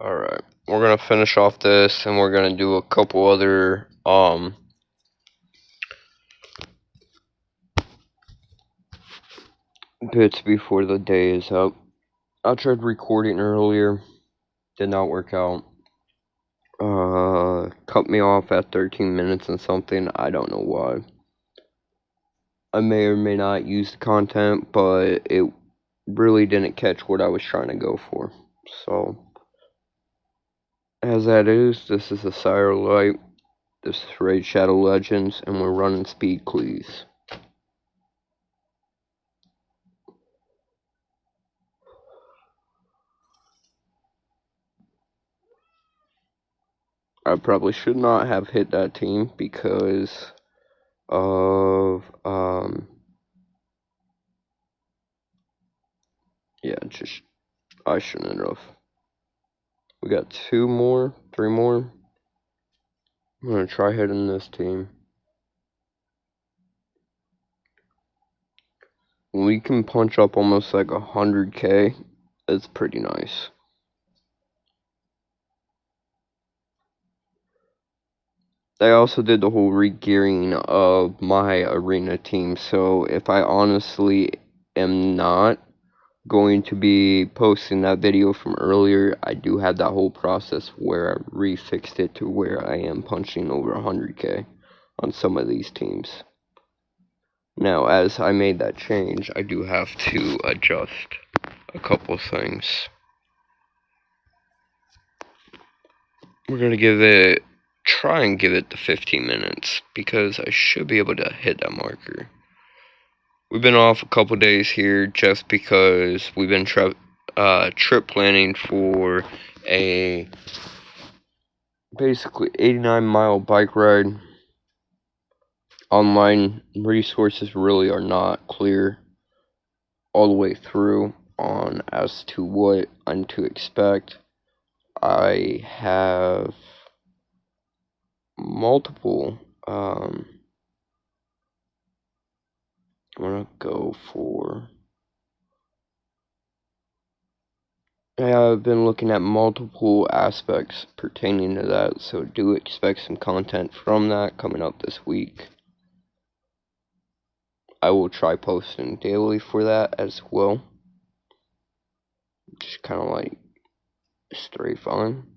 Alright, we're gonna finish off this and we're gonna do a couple other bits before the day is up. I tried recording earlier, did not work out. Cut me off at 13 minutes and something, I don't know why. I may or may not use the content, but it really didn't catch what I was trying to go for. So, as that is, this is a Sire Light, this is Raid Shadow Legends, and we're running Speed Cleese. I probably should not have hit that team because of, yeah, just, I shouldn't have. We got 3 more. I'm gonna try hitting this team. We can punch up almost like 100k. It's pretty nice. I also did the whole re-gearing of my arena team, so if I honestly am not going to be posting that video from earlier, I do have that whole process where I refixed it to where I am punching over 100k on some of these teams. Now, as I made that change, I do have to adjust a couple things. We're gonna try and give it the 15 minutes, because I should be able to hit that marker. We've been off a couple days here just because we've been trip planning for a basically 89-mile bike ride. Online resources really are not clear all the way through on as to what I'm to expect. I have multiple, I'm gonna go for, I've been looking at multiple aspects pertaining to that, so do expect some content from that coming up this week. I will try posting daily for that as well. Just kind of like straight fun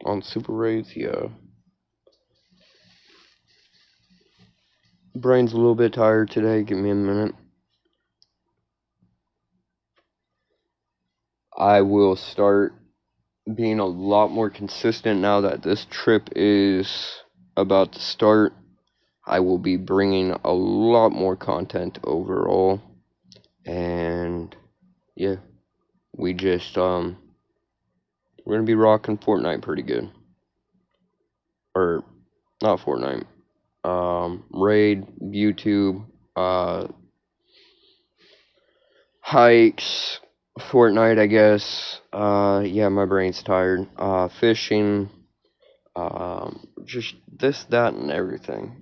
on Super Raids, yeah. Brain's a little bit tired today, give me a minute. I will start being a lot more consistent now that this trip is about to start. I will be bringing a lot more content overall, and yeah, we just we're gonna be rocking Fortnite pretty good, or not Fortnite, Raid, YouTube, hikes, Fortnite, I guess. Yeah, my brain's tired. Fishing, just this, that, and everything.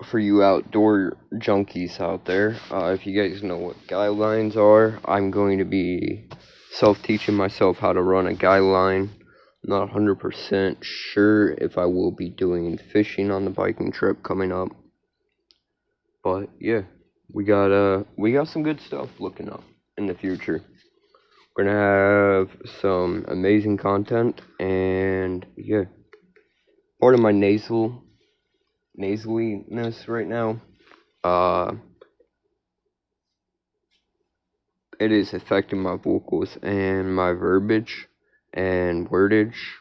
For you outdoor junkies out there, if you guys know what guidelines are, I'm going to be self-teaching myself how to run a guideline. Not 100% sure if I will be doing fishing on the biking trip coming up, but yeah, we got some good stuff looking up in the future. We're gonna have some amazing content, and yeah, part of my nasaliness right now, it is affecting my vocals and my verbiage and wordage.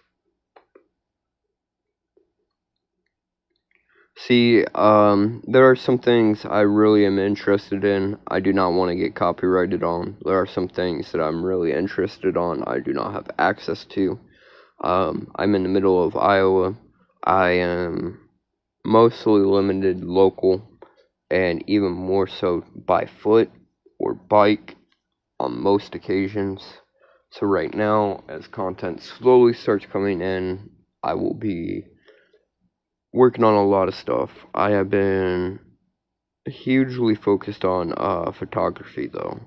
See, there are some things I really am interested in. I do not want to get copyrighted on. There are some things that I'm really interested on. I do not have access to. I'm in the middle of Iowa. I am mostly limited local, and even more so by foot or bike on most occasions. So right now, as content slowly starts coming in, I will be working on a lot of stuff. I have been hugely focused on photography though.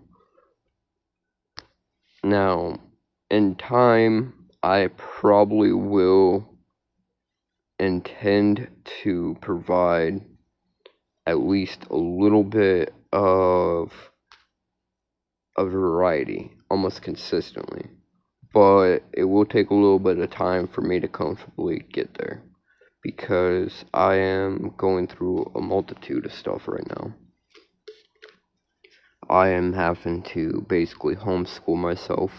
Now, in time, I probably will intend to provide at least a little bit of a variety almost consistently, but it will take a little bit of time for me to comfortably get there because I am going through a multitude of stuff right now. I am having to basically homeschool myself.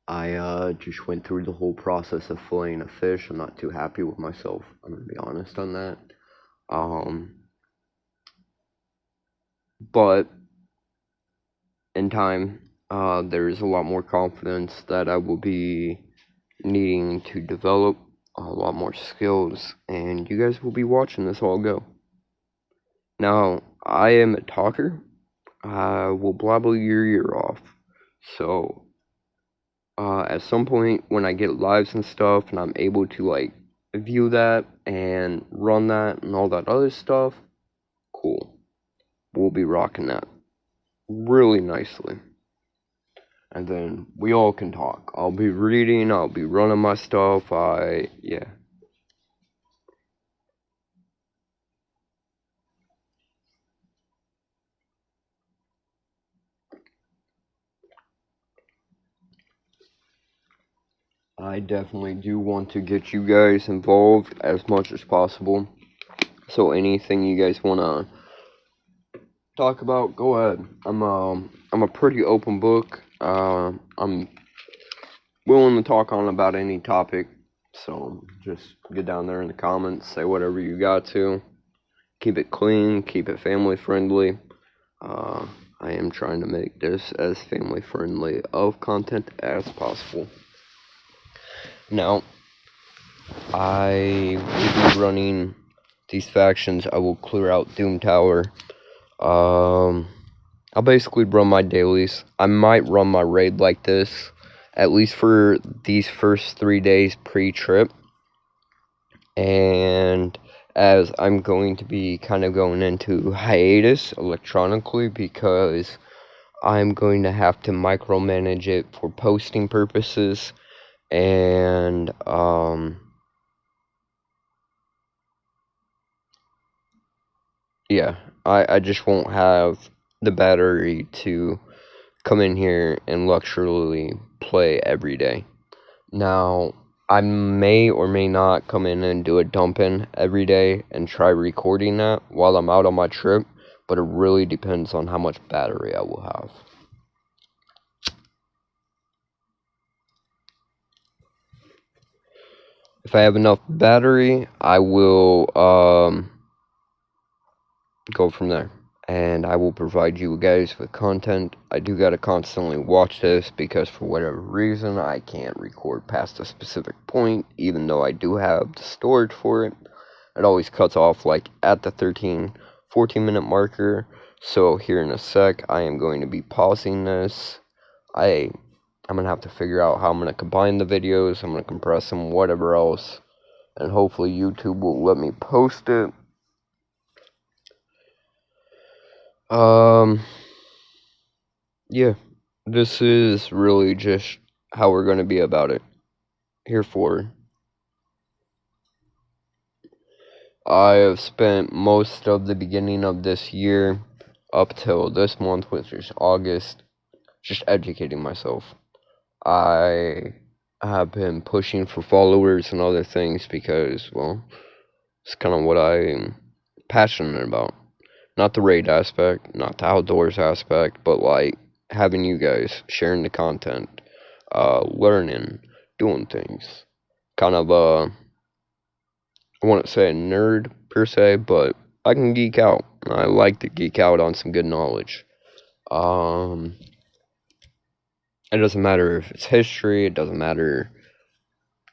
I just went through the whole process of filleting a fish. I'm not too happy with myself. I'm gonna be honest on that. But in time, there's a lot more confidence that I will be needing to develop a lot more skills, and you guys will be watching this all go. Now, I am a talker. I will blabber your ear off. So, at some point when I get lives and stuff, and I'm able to like view that and run that and all that other stuff, cool. We'll be rocking that really nicely. And then we all can talk. I'll be reading, I'll be running my stuff, yeah. I definitely do want to get you guys involved as much as possible. So anything you guys want to talk about, go ahead. I'm a pretty open book. I'm willing to talk on about any topic. So just get down there in the comments, say whatever you got to. Keep it clean, keep it family friendly. I am trying to make this as family friendly of content as possible. Now, I will be running these factions. I will clear out Doom Tower. I'll basically run my dailies. I might run my raid like this, at least for these first 3 days pre-trip. And as I'm going to be kind of going into hiatus electronically because I'm going to have to micromanage it for posting purposes, and yeah, I just won't have the battery to come in here and luxuriously play every day. Now, I may or may not come in and do a dump in every day and try recording that while I'm out on my trip, but it really depends on how much battery I will have. If I have enough battery, I will go from there. And I will provide you guys with content. I do gotta constantly watch this because for whatever reason I can't record past a specific point, even though I do have the storage for it. It always cuts off like at the 14-minute marker. So here in a sec, I am going to be pausing this. I'm gonna have to figure out how I'm gonna combine the videos. I'm gonna compress them, whatever else, and hopefully YouTube will let me post it. Yeah, this is really just how we're gonna be about it here forward. I have spent most of the beginning of this year up till this month, which is August, just educating myself. I have been pushing for followers and other things because, well, it's kind of what I'm passionate about. Not the raid aspect, not the outdoors aspect, but like having you guys sharing the content, learning, doing things. Kind of I wouldn't say a nerd per se, but I can geek out. I like to geek out on some good knowledge. It doesn't matter if it's history, it doesn't matter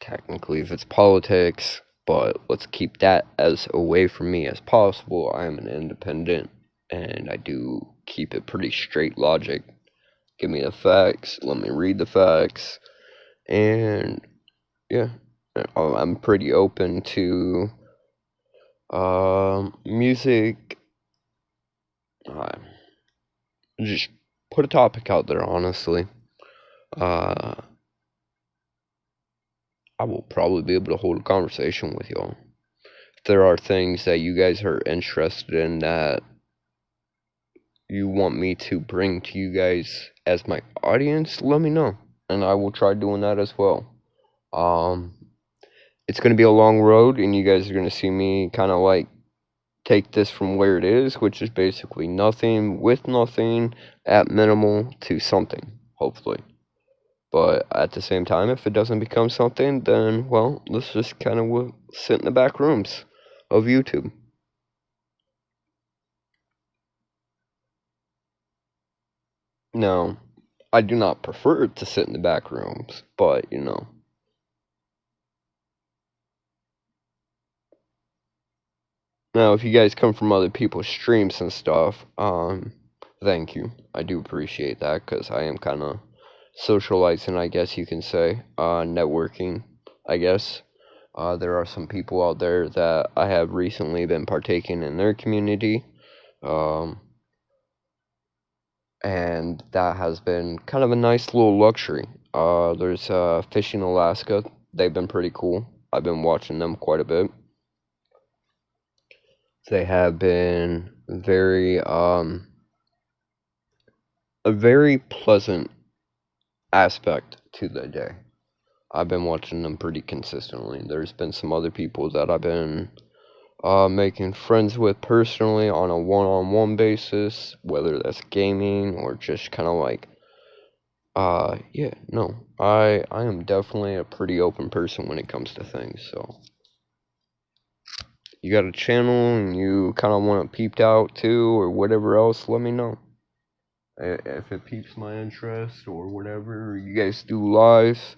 technically if it's politics, but let's keep that as away from me as possible. I am an independent, and I do keep it pretty straight logic. Give me the facts, let me read the facts, and yeah, I'm pretty open to Music. Uh, just put a topic out there, honestly. Uh, I will probably be able to hold a conversation with y'all. If there are things that you guys are interested in that you want me to bring to you guys as my audience, let me know. And I will try doing that as well. Um, it's going to be a long road, and you guys are going to see me kind of like take this from where it is, which is basically nothing with nothing at minimal to something, hopefully. But at the same time, if it doesn't become something, then, well, let's just kind of sit in the back rooms of YouTube. Now, I do not prefer to sit in the back rooms, but, Now, if you guys come from other people's streams and stuff, thank you. I do appreciate that, because I am kind of socializing, I guess you can say, networking, I guess. There are some people out there that I have recently been partaking in their community, um, and that has been kind of a nice little luxury. There's Fishing Alaska. They've been pretty cool. I've been watching them quite a bit. They have been a very pleasant aspect to the day. I've been watching them pretty consistently. There's been some other people that I've been making friends with personally on a one-on-one basis, whether that's gaming or just kind of like, yeah, no, I am definitely a pretty open person when it comes to things. So you got a channel and you kind of want it peeped out too, or whatever else, let me know. If it piques my interest or whatever, you guys do lives,